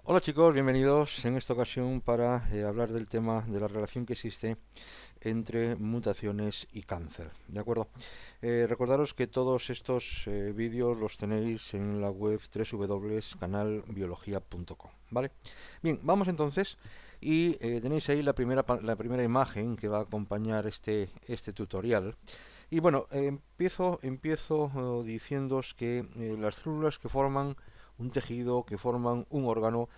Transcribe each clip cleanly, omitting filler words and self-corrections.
Hola chicos, bienvenidos en esta ocasión para hablar del tema de la relación que existe entre mutaciones y cáncer. ¿De acuerdo? Recordaros que todos estos vídeos los tenéis en la web www.canalbiología.com. ¿Vale? Bien, vamos entonces y tenéis ahí la primera imagen que va a acompañar este tutorial. Y bueno, empiezo diciéndoos que las células que forman un tejido, que forman un órgano,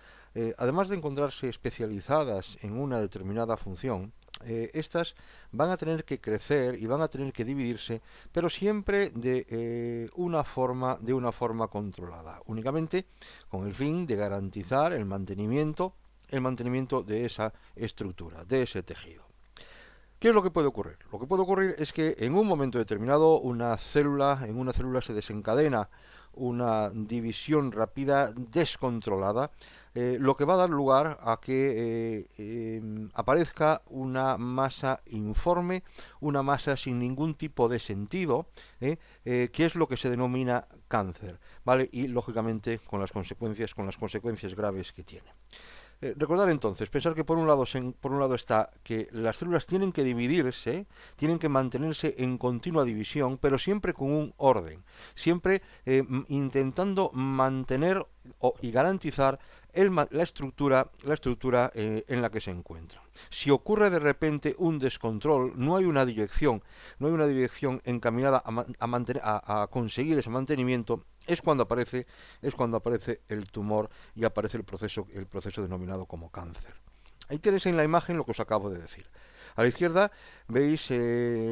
además de encontrarse especializadas en una determinada función, estas van a tener que crecer y van a tener que dividirse, pero siempre de una forma controlada, únicamente con el fin de garantizar el mantenimiento de esa estructura, de ese tejido. ¿Qué es lo que puede ocurrir? Lo que puede ocurrir es que en un momento determinado en una célula se desencadena una división rápida descontrolada, lo que va a dar lugar a que aparezca una masa informe, una masa sin ningún tipo de sentido, que es lo que se denomina cáncer, ¿vale? Y lógicamente con las consecuencias graves que tiene. Recordar entonces, pensar que por un lado está que las células tienen que dividirse, tienen que mantenerse en continua división, pero siempre con un orden, siempre intentando mantener y garantizar la estructura en la que se encuentra. Si ocurre de repente un descontrol, no hay una dirección encaminada a conseguir ese mantenimiento, es cuando aparece el tumor y aparece el proceso denominado como cáncer. Ahí tenéis en la imagen lo que os acabo de decir. A la izquierda veis,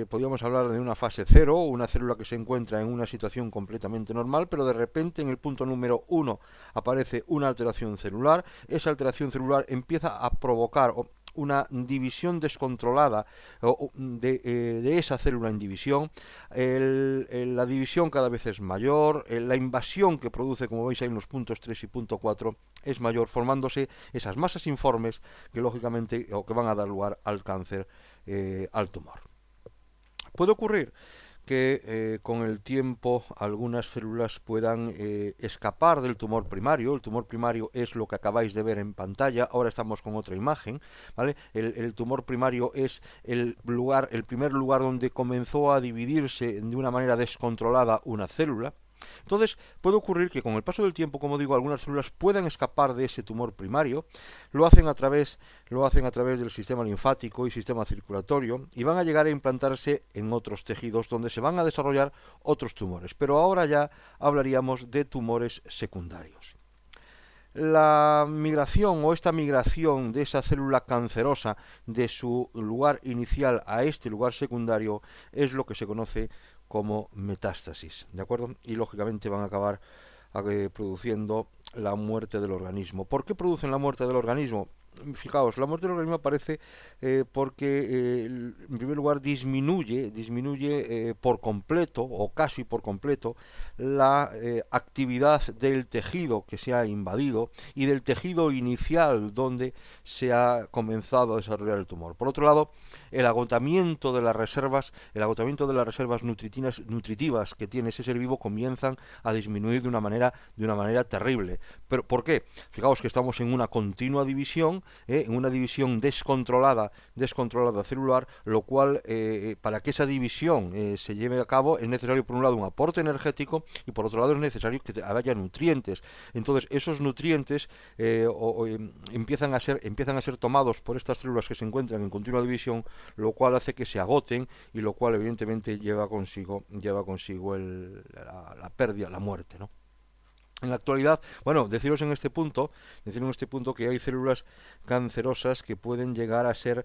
podríamos hablar de una fase cero, una célula que se encuentra en una situación completamente normal, pero de repente en el punto número 1 aparece una alteración celular. Esa alteración celular empieza a provocar una división descontrolada de esa célula en división. La división cada vez es mayor, la invasión que produce, como veis ahí en los puntos 3 y punto 4, es mayor, formándose esas masas informes que lógicamente o que van a dar lugar al cáncer, al tumor. Puede ocurrir que con el tiempo algunas células puedan escapar del tumor primario. El tumor primario es lo que acabáis de ver en pantalla. Ahora estamos con otra imagen, ¿vale? El tumor primario es el primer lugar donde comenzó a dividirse de una manera descontrolada una célula. Entonces, puede ocurrir que con el paso del tiempo, como digo, algunas células puedan escapar de ese tumor primario, lo hacen a través del sistema linfático y sistema circulatorio y van a llegar a implantarse en otros tejidos donde se van a desarrollar otros tumores. Pero ahora ya hablaríamos de tumores secundarios. La migración o esta migración de esa célula cancerosa de su lugar inicial a este lugar secundario es lo que se conoce como metástasis, ¿de acuerdo? Y lógicamente van a acabar produciendo la muerte del organismo. ¿Por qué producen la muerte del organismo? Fijaos, la muerte del organismo aparece porque, en primer lugar, disminuye por completo o casi por completo la actividad del tejido que se ha invadido y del tejido inicial donde se ha comenzado a desarrollar el tumor. Por otro lado, el agotamiento de las reservas nutritivas que tiene ese ser vivo comienzan a disminuir de una manera terrible. ¿Pero por qué? Fijaos que estamos en una continua división, en una división descontrolada celular, lo cual, para que esa división se lleve a cabo, es necesario, por un lado, un aporte energético y, por otro lado, es necesario que haya nutrientes. Entonces, esos nutrientes empiezan a ser tomados por estas células que se encuentran en continua división, lo cual hace que se agoten y lo cual, evidentemente, lleva consigo la pérdida, la muerte, ¿no? En la actualidad, bueno, deciros en este punto que hay células cancerosas que pueden llegar a ser,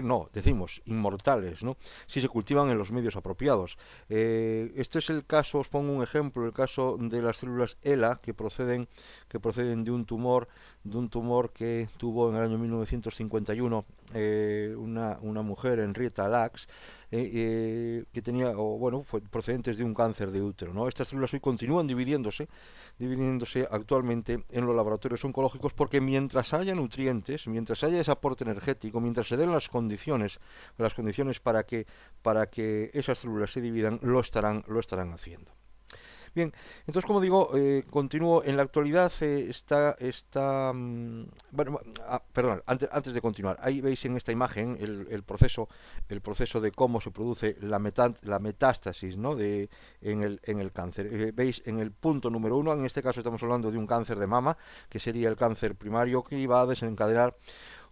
no, decimos inmortales, ¿no? Si se cultivan en los medios apropiados. Este es el caso, os pongo un ejemplo, el caso de las células ELA que proceden de un tumor que tuvo en el año 1951 una mujer, Henrietta Lacks, que tenía, fue procedentes de un cáncer de útero, ¿no? Estas células hoy continúan dividiéndose actualmente en los laboratorios oncológicos porque mientras haya nutrientes, mientras haya ese aporte energético, mientras se den las condiciones para que esas células se dividan, lo estarán haciendo. Bien, entonces como digo, continúo. En la actualidad bueno, perdón, antes de continuar, ahí veis en esta imagen el proceso de cómo se produce la metástasis, ¿no? En el cáncer. Veis en el punto número 1, en este caso estamos hablando de un cáncer de mama, que sería el cáncer primario que iba a desencadenar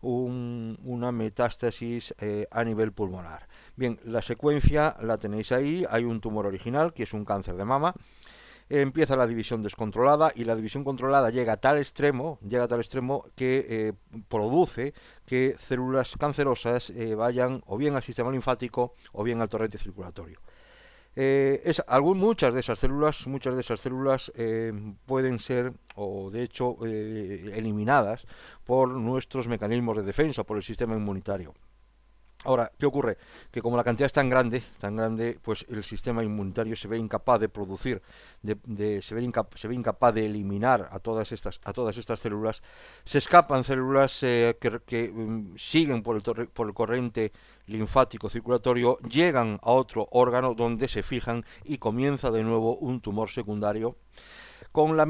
una metástasis a nivel pulmonar. Bien, la secuencia la tenéis ahí. Hay un tumor original, que es un cáncer de mama. Empieza la división descontrolada, y la división controlada llega a tal extremo que produce que células cancerosas vayan o bien al sistema linfático o bien al torrente circulatorio. Muchas de esas células pueden ser, o de hecho, eliminadas por nuestros mecanismos de defensa, por el sistema inmunitario. Ahora, ¿qué ocurre? Que como la cantidad es tan grande, pues el sistema inmunitario se ve incapaz de producir, se ve incapaz de eliminar a todas estas células. Se escapan células que siguen por el corriente linfático circulatorio, llegan a otro órgano donde se fijan y comienza de nuevo un tumor secundario con el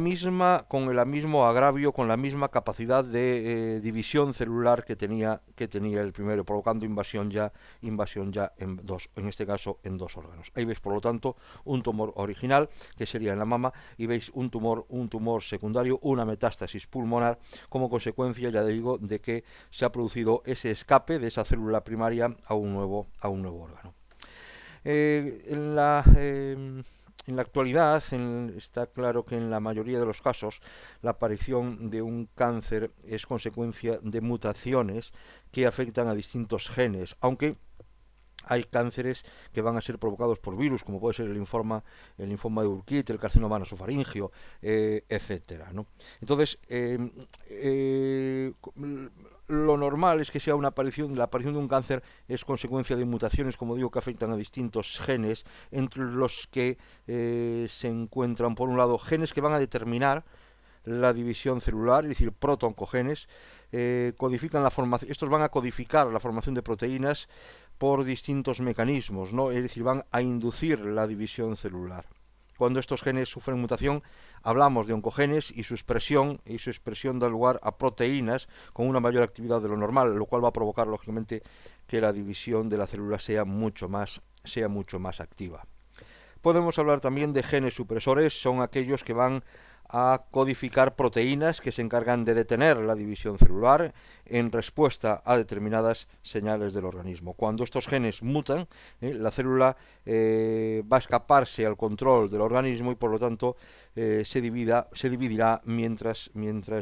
mismo agravio, con la misma capacidad de división celular que tenía el primero, provocando invasión ya en este caso en dos órganos. Ahí veis, por lo tanto, un tumor original, que sería en la mama, y veis un tumor secundario, una metástasis pulmonar, como consecuencia, ya digo, de que se ha producido ese escape de esa célula primaria a un nuevo órgano. En la actualidad está claro que en la mayoría de los casos la aparición de un cáncer es consecuencia de mutaciones que afectan a distintos genes, aunque hay cánceres que van a ser provocados por virus, como puede ser el linfoma de Burkitt, el carcinoma nasofaríngeo, etcétera, ¿no? Entonces, lo normal es que sea la aparición de un cáncer es consecuencia de mutaciones, como digo, que afectan a distintos genes, entre los que se encuentran, por un lado, genes que van a determinar la división celular, es decir, protooncogenes. Estos van a codificar la formación de proteínas por distintos mecanismos, ¿no? Es decir, van a inducir la división celular. Cuando estos genes sufren mutación, hablamos de oncogenes, y su expresión da lugar a proteínas con una mayor actividad de lo normal, lo cual va a provocar, lógicamente, que la división de la célula sea mucho más activa. Podemos hablar también de genes supresores. Son aquellos que van a codificar proteínas que se encargan de detener la división celular en respuesta a determinadas señales del organismo. Cuando estos genes mutan, la célula va a escaparse al control del organismo y, por lo tanto, se dividirá mientras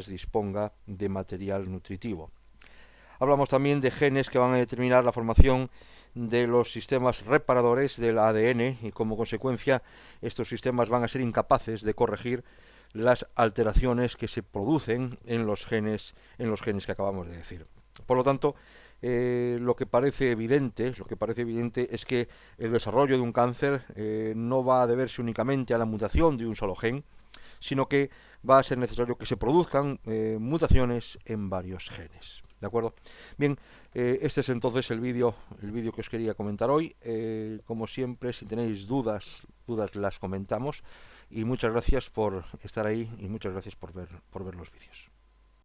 disponga de material nutritivo. Hablamos también de genes que van a determinar la formación de los sistemas reparadores del ADN, y como consecuencia estos sistemas van a ser incapaces de corregir las alteraciones que se producen en los genes que acabamos de decir. Por lo tanto, lo que parece evidente es que el desarrollo de un cáncer no va a deberse únicamente a la mutación de un solo gen, sino que va a ser necesario que se produzcan mutaciones en varios genes. ¿De acuerdo? Bien, este es entonces el vídeo que os quería comentar hoy. Como siempre, si tenéis dudas las comentamos, y muchas gracias por estar ahí, y muchas gracias por ver los vídeos.